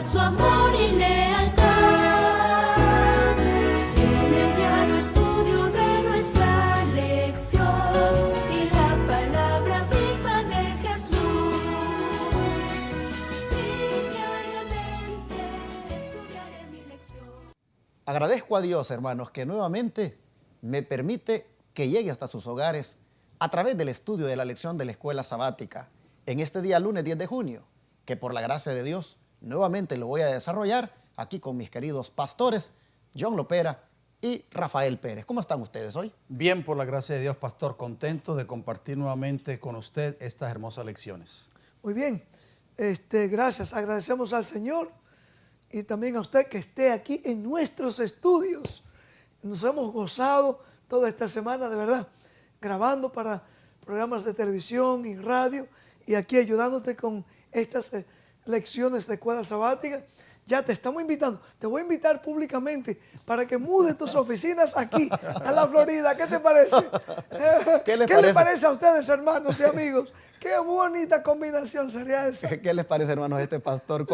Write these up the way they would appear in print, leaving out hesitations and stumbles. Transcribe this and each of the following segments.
su amor y lealtad. En el diario estudio de nuestra lección y la palabra viva de Jesús. Sí, diariamente estudiaré mi lección. Agradezco a Dios, hermanos, que nuevamente me permite que llegue hasta sus hogares a través del estudio de la lección de la escuela sabática en este día lunes 10 de junio, que por la gracia de Dios nuevamente lo voy a desarrollar aquí con mis queridos pastores John Lopera y Rafael Pérez. ¿Cómo están ustedes hoy? Bien, por la gracia de Dios, pastor, contento de compartir nuevamente con usted estas hermosas lecciones. Muy bien, gracias, agradecemos al Señor y también a usted que esté aquí en nuestros estudios. Nos hemos gozado toda esta semana, de verdad, grabando para programas de televisión y radio y aquí ayudándote con estas lecciones de escuela sabática. Ya te estamos invitando, te voy a invitar públicamente para que mudes tus oficinas aquí a la Florida. ¿Qué te parece? ¿Qué les parece a ustedes, hermanos y amigos? Qué bonita combinación sería esa. ¿Qué les parece, hermanos, este pastor?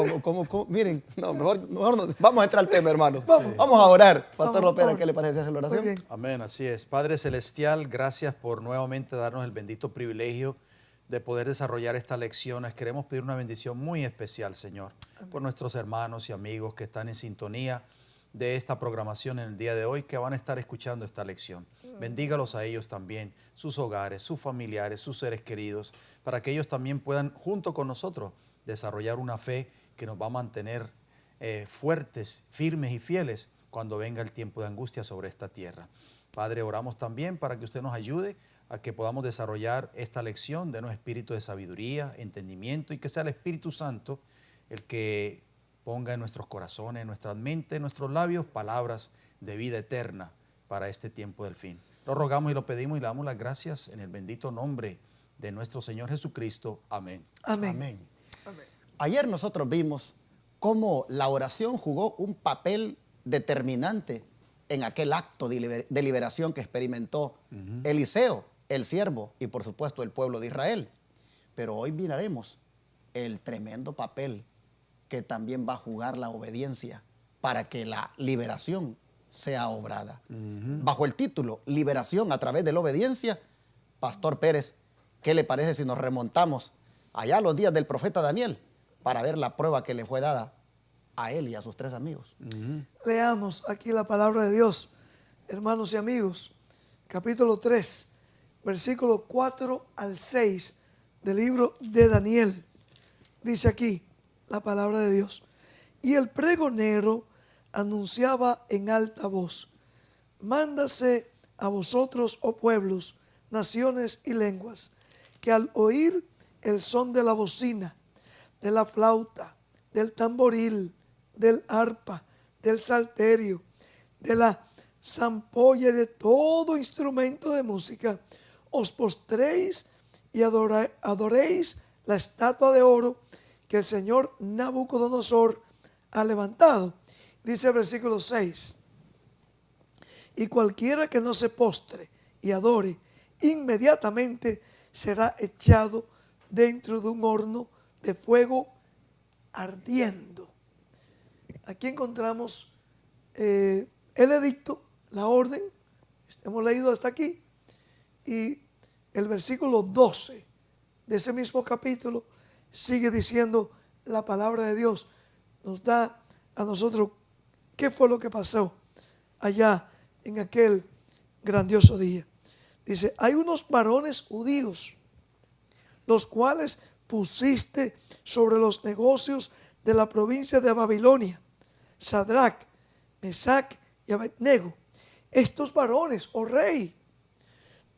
Miren, mejor no, vamos a entrar al tema, hermanos. Vamos a orar. Pastor Lopera, ¿qué le parece hacer la oración? Muy bien. Amén, así es. Padre Celestial, gracias por nuevamente darnos el bendito privilegio de poder desarrollar estas lecciones. Queremos pedir una bendición muy especial, Señor, por nuestros hermanos y amigos que están en sintonía de esta programación en el día de hoy, que van a estar escuchando esta lección. Bendígalos a ellos también, sus hogares, sus familiares, sus seres queridos, para que ellos también puedan, junto con nosotros, desarrollar una fe que nos va a mantener fuertes, firmes y fieles cuando venga el tiempo de angustia sobre esta tierra. Padre, oramos también para que usted nos ayude a que podamos desarrollar esta lección, denos espíritu de sabiduría, entendimiento y que sea el Espíritu Santo el que ponga en nuestros corazones, en nuestras mentes, en nuestros labios, palabras de vida eterna para este tiempo del fin. Lo rogamos y lo pedimos y le damos las gracias en el bendito nombre de nuestro Señor Jesucristo. Amén. Amén. Amén. Amén. Ayer nosotros vimos cómo la oración jugó un papel determinante en aquel acto de liberación que experimentó Eliseo, el siervo y por supuesto el pueblo de Israel. Pero hoy miraremos el tremendo papel que también va a jugar la obediencia para que la liberación sea obrada. Bajo el título Liberación a través de la obediencia, Pastor Pérez, ¿qué le parece si nos remontamos allá a los días del profeta Daniel para ver la prueba que le fue dada a él y a sus 3 amigos? Leamos aquí la palabra de Dios, hermanos y amigos, capítulo 3, versículo 4 al 6 del libro de Daniel. Dice aquí la palabra de Dios: y el pregonero anunciaba en alta voz: mándase a vosotros, oh pueblos, naciones y lenguas, que al oír el son de la bocina, de la flauta, del tamboril, del arpa, del salterio, de la zampolla y de todo instrumento de música, os postréis y adoréis la estatua de oro que el señor Nabucodonosor ha levantado. Dice el versículo 6: y cualquiera que no se postre y adore, inmediatamente será echado dentro de un horno de fuego ardiendo. Aquí encontramos el edicto, la orden. Hemos leído hasta aquí. Y el versículo 12 de ese mismo capítulo sigue diciendo la palabra de Dios. Nos da a nosotros qué fue lo que pasó allá en aquel grandioso día. Dice: hay unos varones judíos, los cuales pusiste sobre los negocios de la provincia de Babilonia, Sadrach, Mesac y Abednego. Estos varones, oh rey,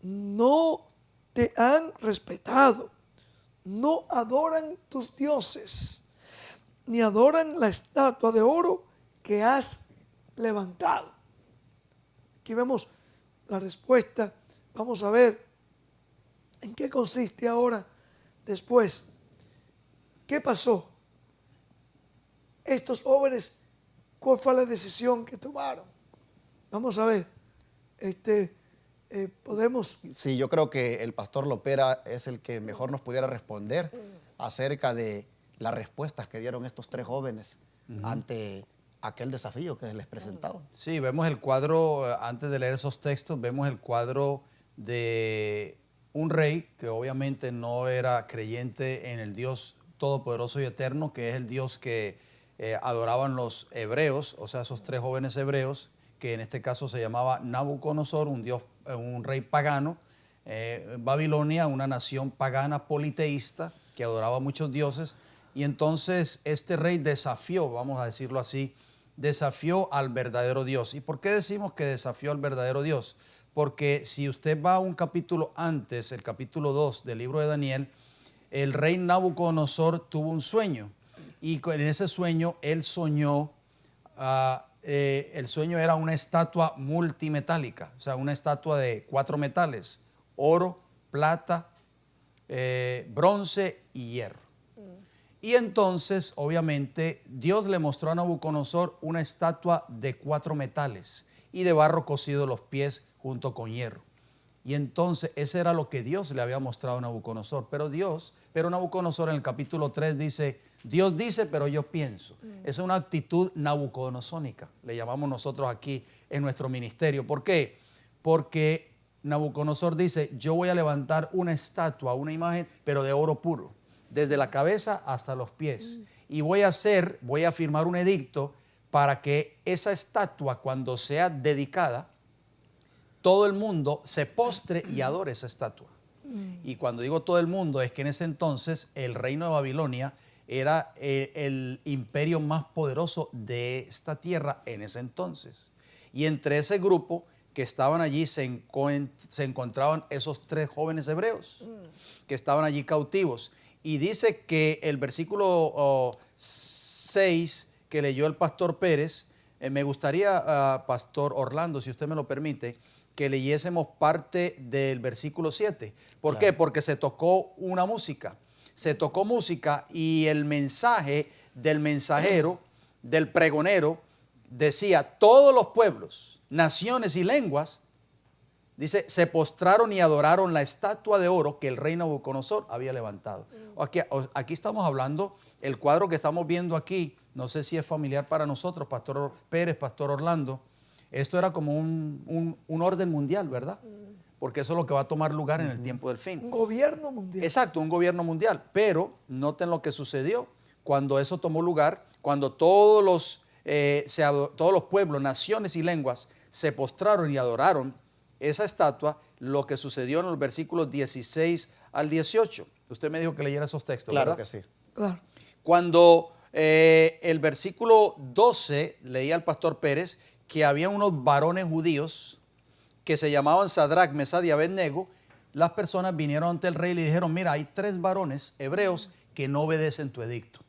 no te han respetado, no adoran tus dioses, ni adoran la estatua de oro que has levantado. Aquí vemos la respuesta. Vamos a ver en qué consiste ahora después. ¿Qué pasó? Estos jóvenes, ¿cuál fue la decisión que tomaron? Vamos a ver. Podemos. Sí, yo creo que el pastor Lopera es el que mejor nos pudiera responder acerca de las respuestas que dieron estos tres jóvenes ante aquel desafío que les presentaba. Sí, vemos el cuadro, antes de leer esos textos, vemos el cuadro de un rey que obviamente no era creyente en el Dios todopoderoso y eterno, que es el Dios que adoraban los hebreos, o sea, esos tres jóvenes hebreos, que en este caso se llamaba Nabucodonosor, un rey pagano. Babilonia, una nación pagana politeísta que adoraba a muchos dioses, y entonces este rey desafió, vamos a decirlo así, desafió al verdadero Dios. ¿Y por qué decimos que desafió al verdadero Dios? Porque si usted va a un capítulo antes, el capítulo 2 del libro de Daniel, el rey Nabucodonosor tuvo un sueño, y en ese sueño él soñó, el sueño era una estatua multimetálica, o sea, una estatua de 4 metales: oro, plata, bronce y hierro. Y entonces, obviamente, Dios le mostró a Nabucodonosor una estatua de 4 metales y de barro cocido los pies junto con hierro. Y entonces, ese era lo que Dios le había mostrado a Nabucodonosor. Pero Nabucodonosor en el capítulo 3 dice, Dios dice, pero yo pienso. Esa es una actitud nabucodonosónica, le llamamos nosotros aquí en nuestro ministerio. ¿Por qué? Porque Nabucodonosor dice, yo voy a levantar una estatua, una imagen, pero de oro puro, desde la cabeza hasta los pies. Y voy a firmar un edicto para que esa estatua, cuando sea dedicada, todo el mundo se postre y adore esa estatua. Y cuando digo todo el mundo, es que en ese entonces el reino de Babilonia era el imperio más poderoso de esta tierra en ese entonces. Y entre ese grupo que estaban allí se encontraban esos 3 jóvenes hebreos que estaban allí cautivos. Y dice que el versículo 6 que leyó el pastor Pérez, me gustaría, pastor Orlando, si usted me lo permite, que leyésemos parte del versículo 7. ¿Por qué? Porque se tocó una música. Se tocó música y el mensaje del mensajero, del pregonero, decía, todos los pueblos, naciones y lenguas, dice, se postraron y adoraron la estatua de oro que el rey Nabucodonosor había levantado. Aquí estamos hablando, el cuadro que estamos viendo aquí, no sé si es familiar para nosotros, pastor Pérez, pastor Orlando. Esto era como un orden mundial, ¿verdad? Porque eso es lo que va a tomar lugar en el tiempo del fin. Un gobierno mundial. Exacto, un gobierno mundial. Pero noten lo que sucedió cuando eso tomó lugar, cuando todos los pueblos, naciones y lenguas se postraron y adoraron esa estatua. Lo que sucedió en los versículos 16 al 18. Usted me dijo que leyera esos textos, Claro ¿verdad? que sí. Claro. Cuando el versículo 12 leía el pastor Pérez que había unos varones judíos que se llamaban Sadrach, Mesad y Abednego, las personas vinieron ante el rey y le dijeron, mira, hay 3 varones hebreos que no obedecen tu edicto,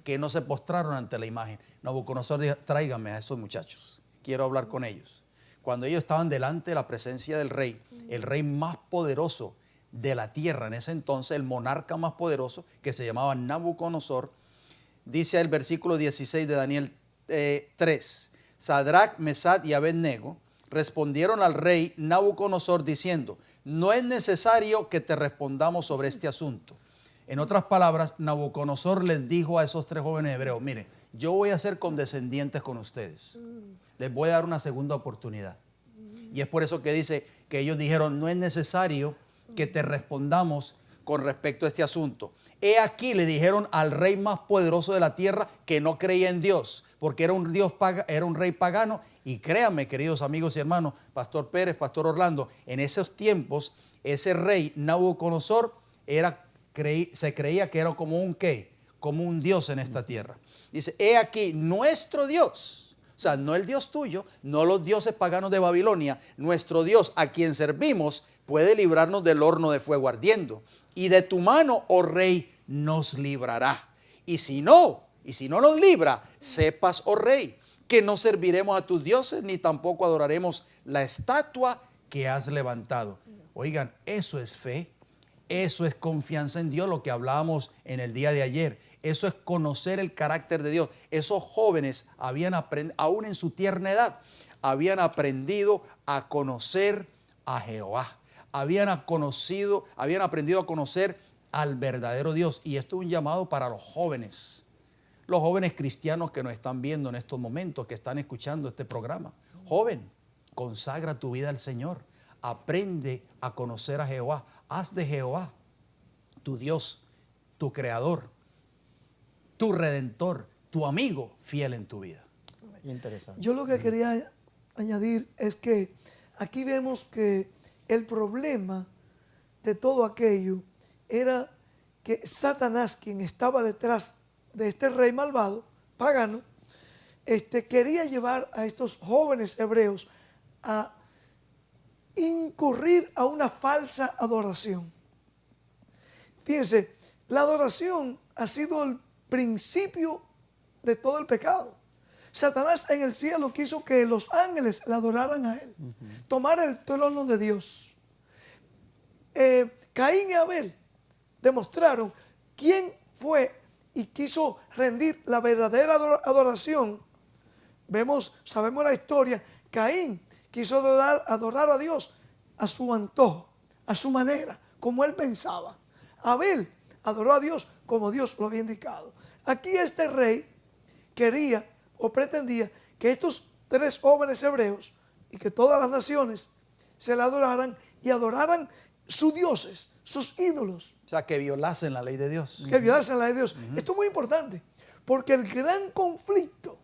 que no se postraron ante la imagen. Nabucodonosor dijo, tráigame a esos muchachos, quiero hablar con ellos. Cuando ellos estaban delante de la presencia del rey, el rey más poderoso de la tierra en ese entonces, el monarca más poderoso, que se llamaba Nabucodonosor, dice el versículo 16 de Daniel 3, Sadrach, Mesad y Abednego respondieron al rey Nabucodonosor diciendo, no es necesario que te respondamos sobre este asunto. En otras palabras, Nabucodonosor les dijo a esos 3 jóvenes hebreos, mire, yo voy a ser condescendientes con ustedes. Les voy a dar una segunda oportunidad. Y es por eso que dice que ellos dijeron, no es necesario que te respondamos con respecto a este asunto. He aquí, le dijeron al rey más poderoso de la tierra que no creía en Dios, porque era un rey pagano. Y créanme, queridos amigos y hermanos, pastor Pérez, pastor Orlando, en esos tiempos, ese rey Nabucodonosor se creía que era como un Dios en esta tierra. Dice, he aquí, nuestro Dios, o sea, no el Dios tuyo, no los dioses paganos de Babilonia, nuestro Dios a quien servimos puede librarnos del horno de fuego ardiendo. Y de tu mano, oh rey, nos librará. Y si no nos libra, sepas, oh rey, que no serviremos a tus dioses, ni tampoco adoraremos la estatua que has levantado. Oigan, eso es fe, eso es confianza en Dios, lo que hablábamos en el día de ayer. Eso es conocer el carácter de Dios. Esos jóvenes habían aprendido, aún en su tierna edad, habían aprendido a conocer a Jehová. Habían aprendido a conocer al verdadero Dios. Y esto es un llamado para los jóvenes cristianos que nos están viendo en estos momentos, que están escuchando este programa. Joven, consagra tu vida al Señor. Aprende a conocer a Jehová. Haz de Jehová tu Dios, tu creador, tu redentor, tu amigo fiel en tu vida. Interesante. Yo lo que quería añadir es que aquí vemos que el problema de todo aquello era que Satanás, quien estaba detrás de este rey malvado, pagano, quería llevar a estos jóvenes hebreos a incurrir a una falsa adoración. Fíjense, la adoración ha sido el principio de todo el pecado. Satanás en el cielo quiso que los ángeles le adoraran a él, tomar el trono de Dios. Caín y Abel demostraron quién fue y quiso rendir la verdadera adoración. Sabemos la historia. Caín quiso adorar a Dios a su antojo, a su manera, como él pensaba. Abel adoró a Dios como Dios lo había indicado. Aquí este rey quería o pretendía que estos 3 jóvenes hebreos y que todas las naciones se le adoraran y adoraran sus dioses, sus ídolos. O sea, que violasen la ley de Dios. Que violasen la ley de Dios. Esto es muy importante, porque el gran conflicto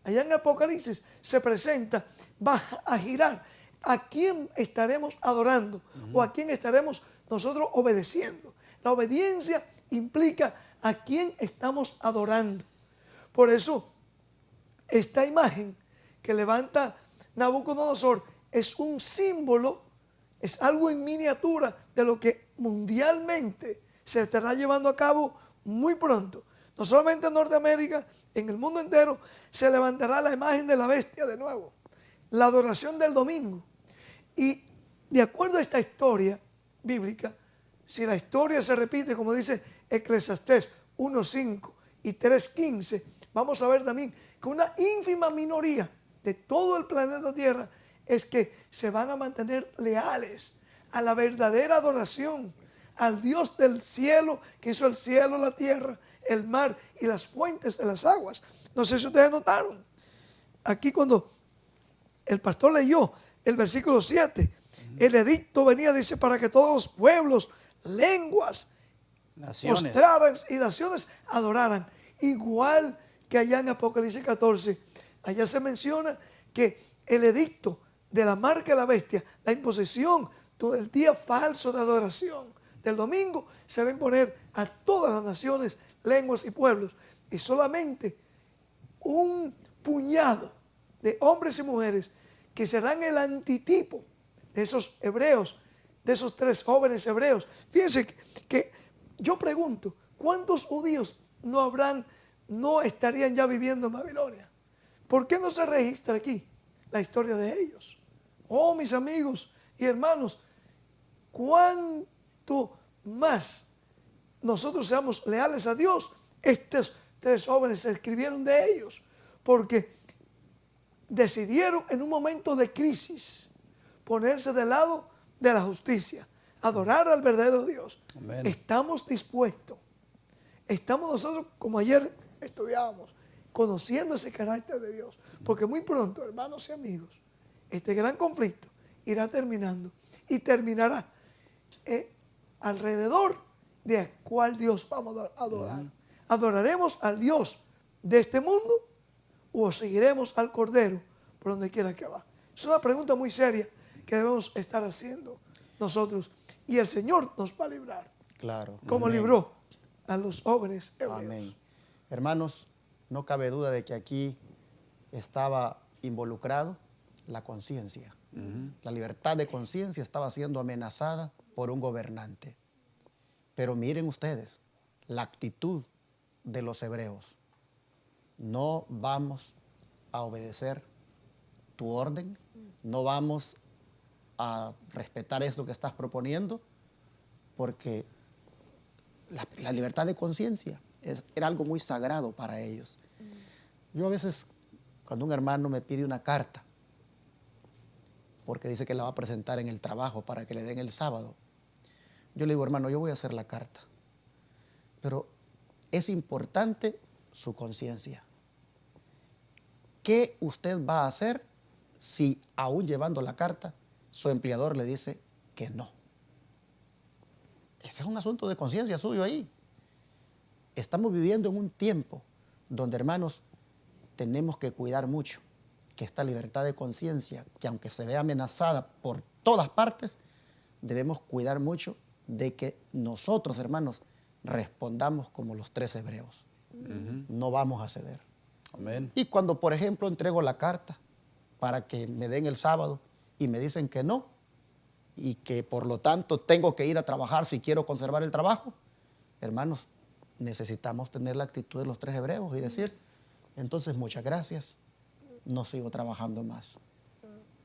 allá en Apocalipsis se presenta, va a girar a quién estaremos adorando o a quién estaremos nosotros obedeciendo. La obediencia implica a quién estamos adorando. Por eso, esta imagen que levanta Nabucodonosor es un símbolo, es algo en miniatura de lo que mundialmente se estará llevando a cabo muy pronto. No solamente en Norteamérica, en el mundo entero se levantará la imagen de la bestia de nuevo. La adoración del domingo. Y de acuerdo a esta historia bíblica, si la historia se repite, como dice Eclesiastés 1:5 y 3:15, vamos a ver también que una ínfima minoría de todo el planeta Tierra es que se van a mantener leales a la verdadera adoración, al Dios del cielo, que hizo el cielo, la tierra, el mar y las fuentes de las aguas. No sé si ustedes notaron, aquí cuando el pastor leyó el versículo 7, el edicto venía, dice, para que todos los pueblos, lenguas, Naciones. postraran y naciones adoraran. Igual que allá en Apocalipsis 14, allá se menciona que el edicto de la marca de la bestia, la imposición del día falso de adoración del domingo, se va a imponer a todas las naciones, lenguas y pueblos. Y solamente un puñado de hombres y mujeres que serán el antitipo de esos hebreos, de esos 3 jóvenes hebreos. Fíjense que yo pregunto, ¿cuántos judíos no estarían ya viviendo en Babilonia? ¿Por qué no se registra aquí la historia de ellos? Oh, mis amigos y hermanos, cuánto más nosotros seamos leales a Dios. Estos 3 jóvenes se escribieron de ellos porque decidieron en un momento de crisis ponerse del lado de la justicia, adorar al verdadero Dios. Amén. Estamos dispuestos, estamos nosotros, como ayer estudiábamos, conociendo ese carácter de Dios, porque muy pronto, hermanos y amigos, este gran conflicto irá terminando y terminará alrededor de cuál Dios vamos a adorar. ¿Adoraremos al Dios de este mundo o seguiremos al Cordero por donde quiera que va? Es una pregunta muy seria que debemos estar haciendo nosotros, y el Señor nos va a librar, Claro. como Amén. libró a los jóvenes hebreos. Amén. Hermanos, no cabe duda de que aquí estaba involucrado la conciencia. La libertad de conciencia estaba siendo amenazada por un gobernante. Pero miren ustedes la actitud de los hebreos. No vamos a obedecer tu orden, no vamos a respetar esto que estás proponiendo, porque la libertad de conciencia era algo muy sagrado para ellos. Yo a veces, cuando un hermano me pide una carta, porque dice que la va a presentar en el trabajo para que le den el sábado, yo le digo, hermano, yo voy a hacer la carta, Pero es importante su conciencia. ¿Qué usted va a hacer si, aún llevando la carta, su empleador le dice que no? Ese es un asunto de conciencia suyo ahí. Estamos viviendo en un tiempo donde, hermanos, tenemos que cuidar mucho que esta libertad de conciencia, que aunque se vea amenazada por todas partes, debemos cuidar mucho de que nosotros, hermanos, respondamos como los 3 hebreos. No vamos a ceder. Amén. Y cuando, por ejemplo, entrego la carta para que me den el sábado y me dicen que no, y que por lo tanto tengo que ir a trabajar si quiero conservar el trabajo, hermanos, necesitamos tener la actitud de los 3 hebreos y decir, entonces muchas gracias, no sigo trabajando más.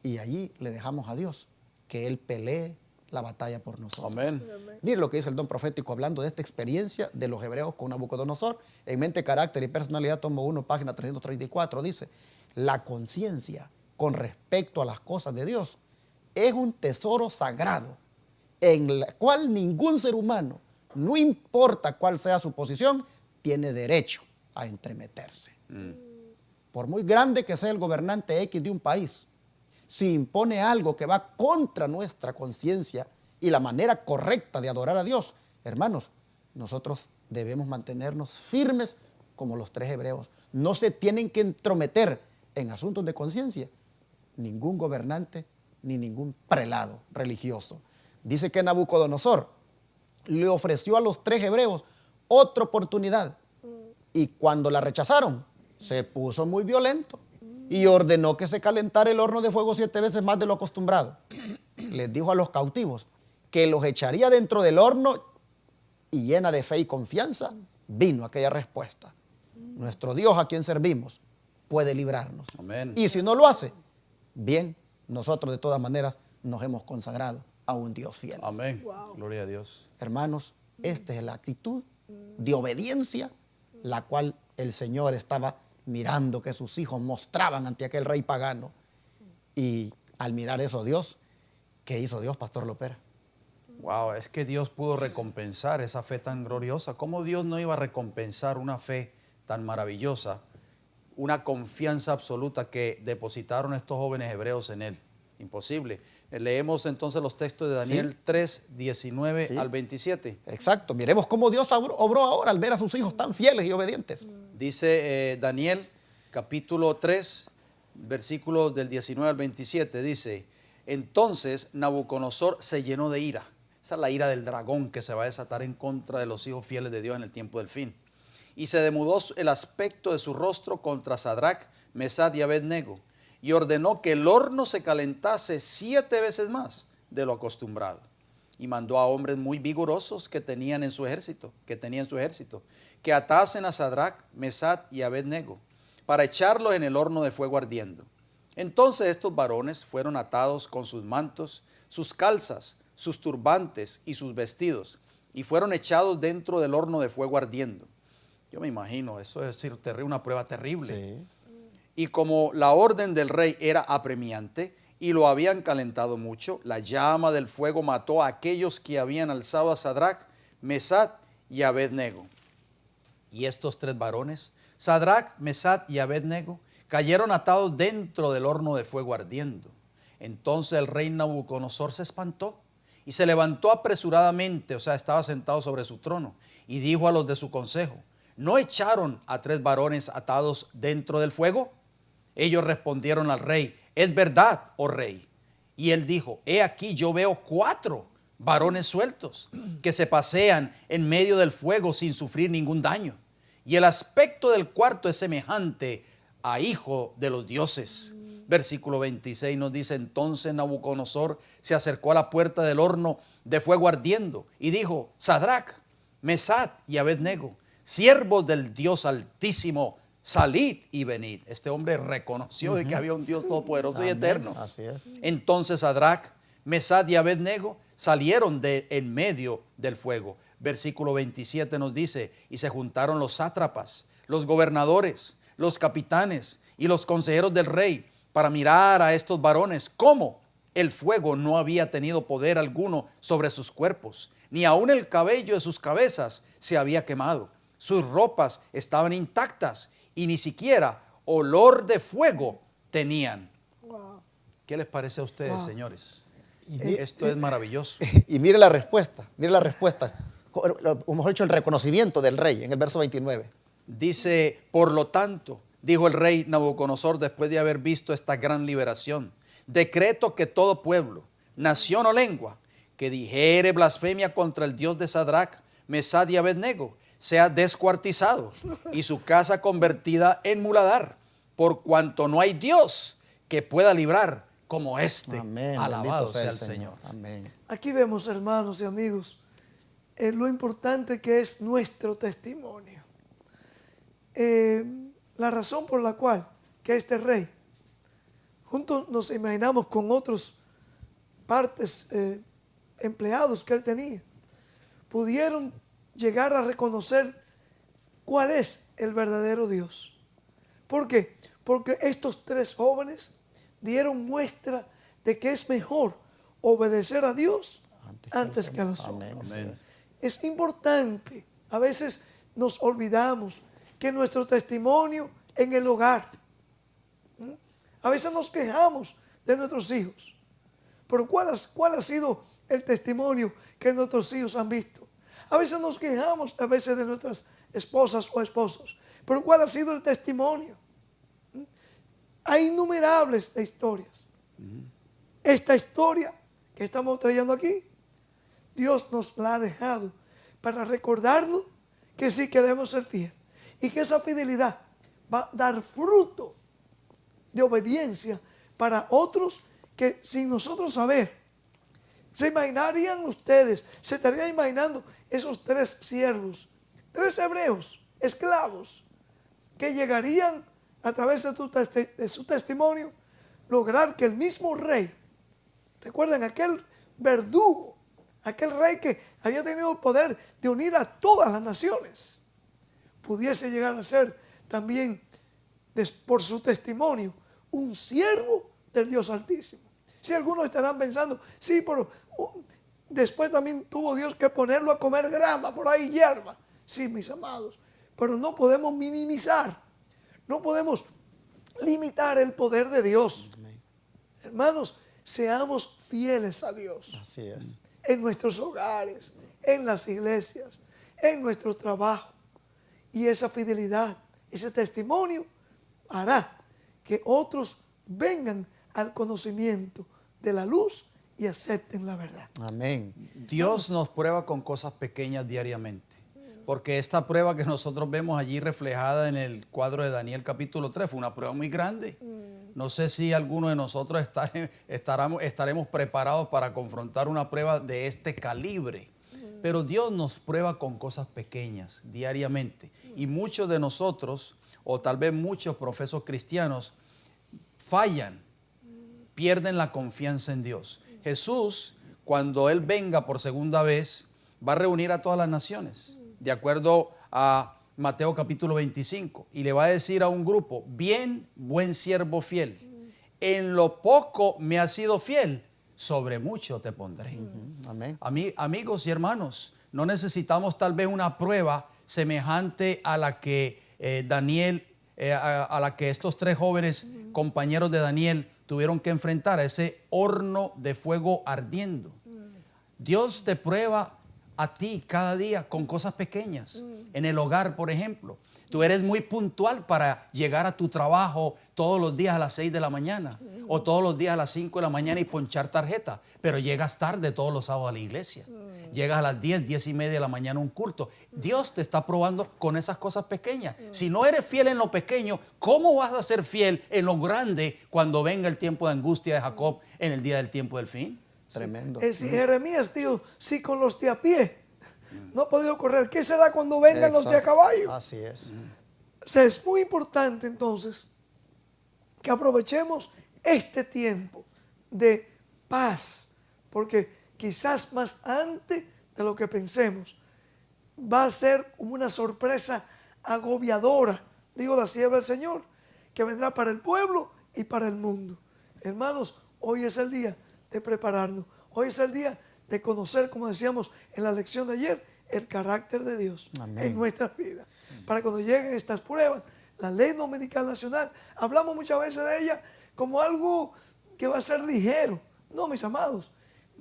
Y allí le dejamos a Dios que Él pelee la batalla por nosotros. Amén. Mire lo que dice el don profético hablando de esta experiencia de los hebreos con Nabucodonosor. En Mente, Carácter y Personalidad, tomo 1, página 334, dice, la conciencia con respecto a las cosas de Dios es un tesoro sagrado en el cual ningún ser humano, no importa cuál sea su posición, tiene derecho a entremeterse. Por muy grande que sea el gobernante X de un país, si impone algo que va contra nuestra conciencia y la manera correcta de adorar a Dios, hermanos, nosotros debemos mantenernos firmes como los 3 hebreos. No se tienen que entrometer en asuntos de conciencia ningún gobernante ni ningún prelado religioso. Dice que Nabucodonosor le ofreció a los 3 hebreos otra oportunidad, y cuando la rechazaron, se puso muy violento y ordenó que se calentara el horno de fuego 7 veces más de lo acostumbrado. Les dijo a los cautivos que los echaría dentro del horno, y llena de fe y confianza vino aquella respuesta. Nuestro Dios, a quien servimos, puede librarnos. Amén. Y si no lo hace, bien, nosotros de todas maneras nos hemos consagrado a un Dios fiel. Amén. Gloria a Dios. Hermanos, esta es la actitud de obediencia la cual el Señor estaba mirando que sus hijos mostraban ante aquel rey pagano. Y al mirar eso, Dios, ¿qué hizo Dios, Pastor Lopera? Wow, es que Dios pudo recompensar esa fe tan gloriosa. ¿Cómo Dios no iba a recompensar una fe tan maravillosa? Una confianza absoluta que depositaron estos jóvenes hebreos en Él. Imposible. Leemos entonces los textos de Daniel 3, 19 al 27. Exacto. Miremos cómo Dios obró ahora al ver a sus hijos tan fieles y obedientes. Dice Daniel, capítulo 3, versículos del 19 al 27, dice, entonces Nabucodonosor se llenó de ira. Esa es la ira del dragón que se va a desatar en contra de los hijos fieles de Dios en el tiempo del fin. Y se demudó el aspecto de su rostro contra Sadrach, Mesach y Abed-nego, y ordenó que el horno se calentase 7 veces más de lo acostumbrado. Y mandó a hombres muy vigorosos que tenían en su ejército, que atasen a Sadrach, Mesach y Abed-nego, para echarlos en el horno de fuego ardiendo. Entonces estos varones fueron atados con sus mantos, sus calzas, sus turbantes y sus vestidos, y fueron echados dentro del horno de fuego ardiendo. Yo me imagino, eso es decir, una prueba terrible. Sí. Y como la orden del rey era apremiante y lo habían calentado mucho, la llama del fuego mató a aquellos que habían alzado a Sadrach, Mesach y Abed-nego. Y estos 3 varones, Sadrach, Mesach y Abed-nego, cayeron atados dentro del horno de fuego ardiendo. Entonces el rey Nabucodonosor se espantó y se levantó apresuradamente, o sea, estaba sentado sobre su trono, y dijo a los de su consejo, ¿no echaron a 3 varones atados dentro del fuego? Ellos respondieron al rey, es verdad, oh rey. Y él dijo, he aquí yo veo 4 varones sueltos que se pasean en medio del fuego sin sufrir ningún daño. Y el aspecto del cuarto es semejante a hijo de los dioses. Versículo 26 nos dice, entonces Nabucodonosor se acercó a la puerta del horno de fuego ardiendo y dijo, Sadrach, Mesach y Abed-nego, siervos del Dios Altísimo, salid y venid. Este hombre reconoció de que había un Dios todopoderoso y eterno. Así es. Entonces Sadrach, Mesach y Abed-nego salieron de en medio del fuego. Versículo 27 nos dice, y se juntaron los sátrapas, los gobernadores, los capitanes y los consejeros del rey para mirar a estos varones cómo el fuego no había tenido poder alguno sobre sus cuerpos, ni aun el cabello de sus cabezas se había quemado. Sus ropas estaban intactas y ni siquiera olor de fuego tenían. ¿Qué les parece a ustedes, señores? Esto es maravilloso. Y mire la respuesta, o mejor dicho, el reconocimiento del rey en el verso 29. Dice, por lo tanto, dijo el rey Nabucodonosor después de haber visto esta gran liberación, decreto que todo pueblo, nación o lengua, que dijere blasfemia contra el Dios de Sadrach, Mesach y Abednego, sea descuartizado y su casa convertida en muladar, por cuanto no hay Dios que pueda librar como este. Amén. Alabado Bendito sea el Señor. Amén. Aquí vemos, hermanos y amigos, lo importante que es nuestro testimonio. La razón por la cual que este rey, juntos nos imaginamos con otros partes, empleados que él tenía, pudieron llegar a reconocer cuál es el verdadero Dios. ¿Por qué? Porque estos tres jóvenes dieron muestra de que es mejor obedecer a Dios antes que a los hombres. Amén. Es importante, a veces nos olvidamos que nuestro testimonio en el hogar, a veces nos quejamos de nuestros hijos, pero ¿cuál ha sido el testimonio que nuestros hijos han visto? A veces nos quejamos de nuestras esposas o esposos, pero ¿cuál ha sido el testimonio? Hay innumerables historias. Esta historia que estamos trayendo aquí, Dios nos la ha dejado para recordarnos que sí que debemos ser fieles y que esa fidelidad va a dar fruto de obediencia para otros que sin nosotros saber, se imaginarían ustedes, se estarían imaginando esos tres siervos, tres hebreos, esclavos, que llegarían a través de su testimonio, lograr que el mismo rey, recuerden aquel verdugo, aquel rey que había tenido el poder de unir a todas las naciones, pudiese llegar a ser también, por su testimonio, un siervo del Dios Altísimo. Si algunos estarán pensando, sí, pero después también tuvo Dios que ponerlo a comer grama, por ahí hierba. Sí, mis amados, pero no podemos minimizar, no podemos limitar el poder de Dios. Amén. Hermanos, seamos fieles a Dios. Así es. En nuestros hogares, en las iglesias, en nuestro trabajo. Y esa fidelidad, ese testimonio hará que otros vengan al conocimiento de la luz y acepten la verdad. Amén. Dios nos prueba con cosas pequeñas diariamente. Porque esta prueba que nosotros vemos allí reflejada en el cuadro de Daniel capítulo 3 fue una prueba muy grande. No sé si alguno de nosotros estaremos preparados para confrontar una prueba de este calibre. Pero Dios nos prueba con cosas pequeñas diariamente. Y muchos de nosotros, o tal vez muchos profesos cristianos, fallan, pierden la confianza en Dios. Jesús, cuando Él venga por segunda vez, va a reunir a todas las naciones, de acuerdo a Mateo capítulo 25, y le va a decir a un grupo, bien, buen siervo fiel, en lo poco me has sido fiel, sobre mucho te pondré. Amén. Amigos y hermanos, no necesitamos tal vez una prueba semejante a la que a la que estos tres jóvenes compañeros de Daniel tuvieron que enfrentar, a ese horno de fuego ardiendo. Dios te prueba a ti cada día con cosas pequeñas. En el hogar, por ejemplo, tú eres muy puntual para llegar a tu trabajo todos los días a las 6 de la mañana o todos los días a las 5 de la mañana y ponchar tarjeta, pero llegas tarde todos los sábados a la iglesia. Llegas a las 10 y media de la mañana a un culto. Dios te está probando con esas cosas pequeñas. Si no eres fiel en lo pequeño, ¿cómo vas a ser fiel en lo grande cuando venga el tiempo de angustia de Jacob en el día del tiempo del fin? Tremendo. Si Jeremías dijo, si con los de a pie no ha podido correr, ¿qué será cuando vengan los de a caballo? Así es. O sea, es muy importante entonces que aprovechemos este tiempo de paz, porque quizás más antes de lo que pensemos va a ser como una sorpresa agobiadora, digo la sierva del Señor, que vendrá para el pueblo y para el mundo. Hermanos, hoy es el día de prepararnos, hoy es el día de conocer, como decíamos en la lección de ayer, el carácter de Dios Amén. en nuestras vidas. Para cuando lleguen estas pruebas, la ley dominical nacional, hablamos muchas veces de ella como algo que va a ser ligero. No, mis amados,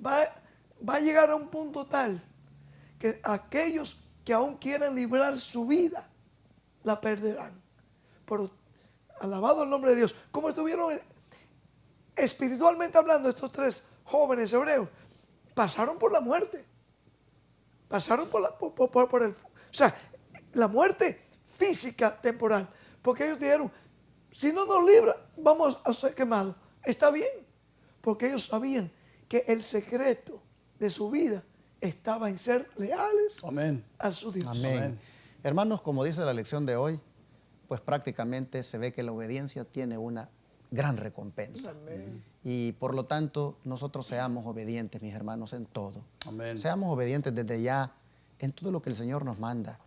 va a llegar a un punto tal que aquellos que aún quieran librar su vida, la perderán. Pero alabado el nombre de Dios. Como estuvieron espiritualmente hablando estos tres jóvenes hebreos, pasaron por la muerte. Pasaron por el... O sea, la muerte física temporal. Porque ellos dijeron, si no nos libra, vamos a ser quemados. Está bien. Porque ellos sabían que el secreto de su vida estaba en ser leales Amén. a su Dios. Amén. Amén. Hermanos, como dice la lección de hoy, pues prácticamente se ve que la obediencia tiene una gran recompensa. Amén. Y por lo tanto, nosotros seamos obedientes, mis hermanos, en todo. Amén. Seamos obedientes desde ya en todo lo que el Señor nos manda.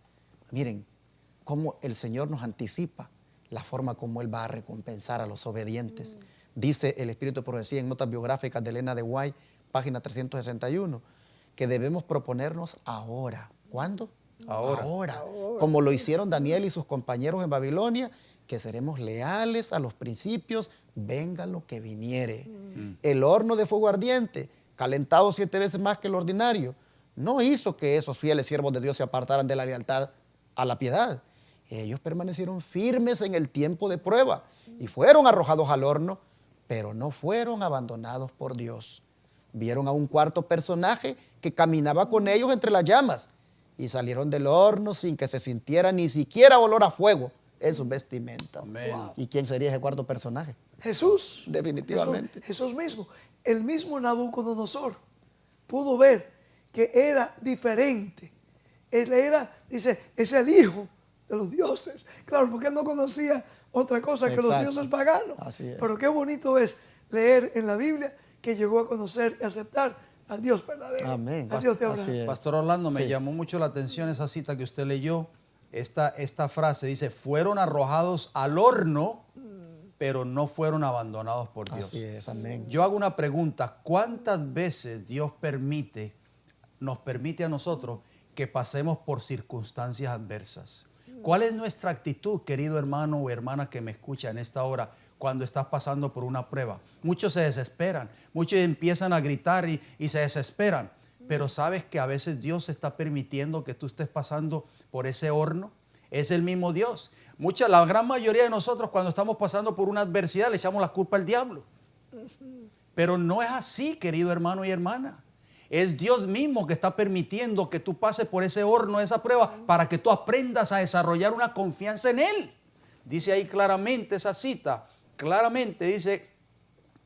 Miren cómo el Señor nos anticipa la forma como Él va a recompensar a los obedientes. Dice el Espíritu de Profecía en Notas Biográficas de Elena de White, página 361, que debemos proponernos ahora. ¿Cuándo? Ahora. Como lo hicieron Daniel y sus compañeros en Babilonia, que seremos leales a los principios, venga lo que viniere. El horno de fuego ardiente, calentado 7 veces más que el ordinario, no hizo que esos fieles siervos de Dios se apartaran de la lealtad a la piedad. Ellos permanecieron firmes en el tiempo de prueba y fueron arrojados al horno, pero no fueron abandonados por Dios. Vieron a un cuarto personaje que caminaba con ellos entre las llamas y salieron del horno sin que se sintiera ni siquiera olor a fuego en sus vestimentas. Amén. Wow. ¿Y quién sería ese cuarto personaje? Jesús. Definitivamente. Jesús mismo. El mismo Nabucodonosor pudo ver que era diferente. Él era, dice, es el hijo de los dioses. Claro, porque él no conocía otra cosa que los Exacto. dioses paganos. Así es. Pero qué bonito es leer en la Biblia que llegó a conocer y aceptar al Dios verdadero. Amén. Al Dios de Así Abraham. es. Pastor Orlando, me Sí. llamó mucho la atención esa cita que usted leyó. Esta frase dice, fueron arrojados al horno, pero no fueron abandonados por Dios. Así es, amén. Yo hago una pregunta, ¿cuántas veces Dios nos permite a nosotros que pasemos por circunstancias adversas? ¿Cuál es nuestra actitud, querido hermano o hermana que me escucha en esta hora cuando estás pasando por una prueba? Muchos se desesperan, muchos empiezan a gritar y se desesperan, pero sabes que a veces Dios está permitiendo que tú estés pasando por ese horno. Es el mismo Dios. La gran mayoría de nosotros cuando estamos pasando por una adversidad le echamos la culpa al diablo. Pero no es así, querido hermano y hermana. Es Dios mismo que está permitiendo que tú pases por ese horno, esa prueba, para que tú aprendas a desarrollar una confianza en Él. Dice ahí claramente esa cita, claramente dice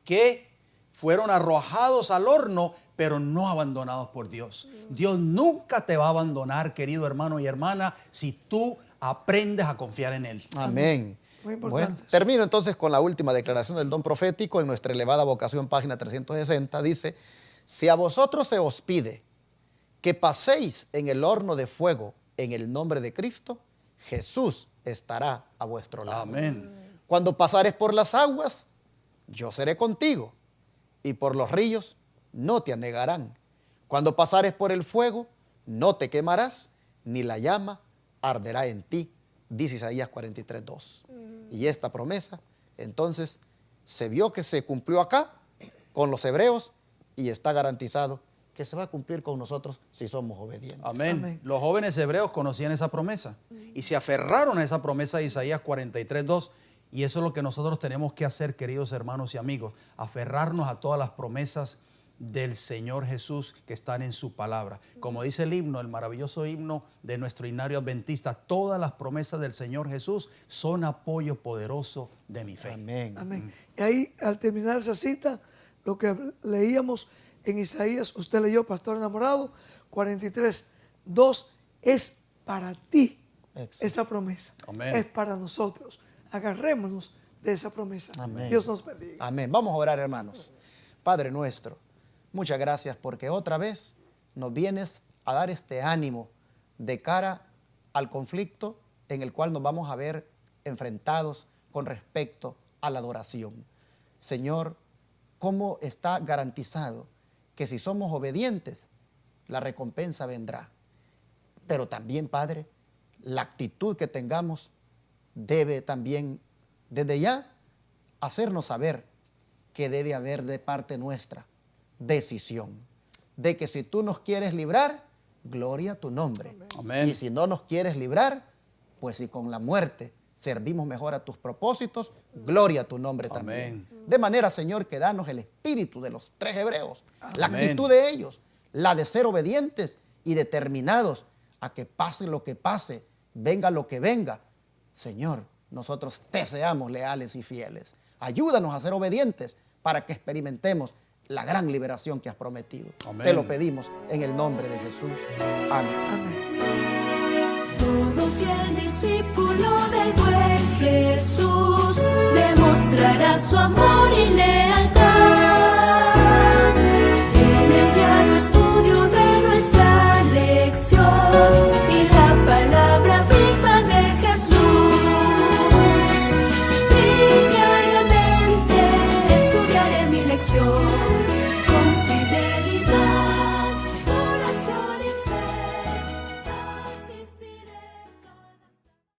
que fueron arrojados al horno, pero no abandonados por Dios. Dios nunca te va a abandonar, querido hermano y hermana, si tú aprendes a confiar en Él. Amén. Muy importante. Bueno, termino entonces con la última declaración del don profético en nuestra elevada vocación, página 360. Dice, si a vosotros se os pide que paséis en el horno de fuego en el nombre de Cristo, Jesús estará a vuestro lado. Amén. Cuando pasares por las aguas, yo seré contigo, y por los ríos no te anegarán. Cuando pasares por el fuego, no te quemarás, ni la llama arderá en ti, dice Isaías 43:2. Y esta promesa, entonces, se vio que se cumplió acá con los hebreos y está garantizado que se va a cumplir con nosotros si somos obedientes. Amén. Amén. Los jóvenes hebreos conocían esa promesa y se aferraron a esa promesa de Isaías 43:2. Y eso es lo que nosotros tenemos que hacer, queridos hermanos y amigos, aferrarnos a todas las promesas del Señor Jesús que están en su palabra. Como dice el himno, el maravilloso himno de nuestro himnario adventista, todas las promesas del Señor Jesús son apoyo poderoso de mi fe. Amén. Amén. Y ahí, al terminar esa cita, lo que leíamos en Isaías, usted leyó, pastor enamorado, 43:2, es para ti. Exacto. Esa promesa. Amén. Es para nosotros. Agarrémonos de esa promesa. Amén. Dios nos bendiga. Amén. Vamos a orar, hermanos. Padre nuestro, muchas gracias porque otra vez nos vienes a dar este ánimo de cara al conflicto en el cual nos vamos a ver enfrentados con respecto a la adoración. Señor, ¿cómo está garantizado que si somos obedientes, la recompensa vendrá. Pero también, Padre, la actitud que tengamos debe también, desde ya, hacernos saber que debe haber de parte nuestra decisión. De que si tú nos quieres librar, gloria a tu nombre. Amén. Y si no nos quieres librar, pues si con la muerte servimos mejor a tus propósitos, gloria a tu nombre también. Amén. De manera, Señor, que danos el espíritu de los 3 hebreos, la Amén. actitud de ellos, la de ser obedientes y determinados a que pase lo que pase, venga lo que venga. Señor, nosotros te seamos leales y fieles. Ayúdanos a ser obedientes para que experimentemos la gran liberación que has prometido. Amén. Te lo pedimos en el nombre de Jesús. Amén. Amén. Todo fiel discípulo del buen Jesús demostrará su amor y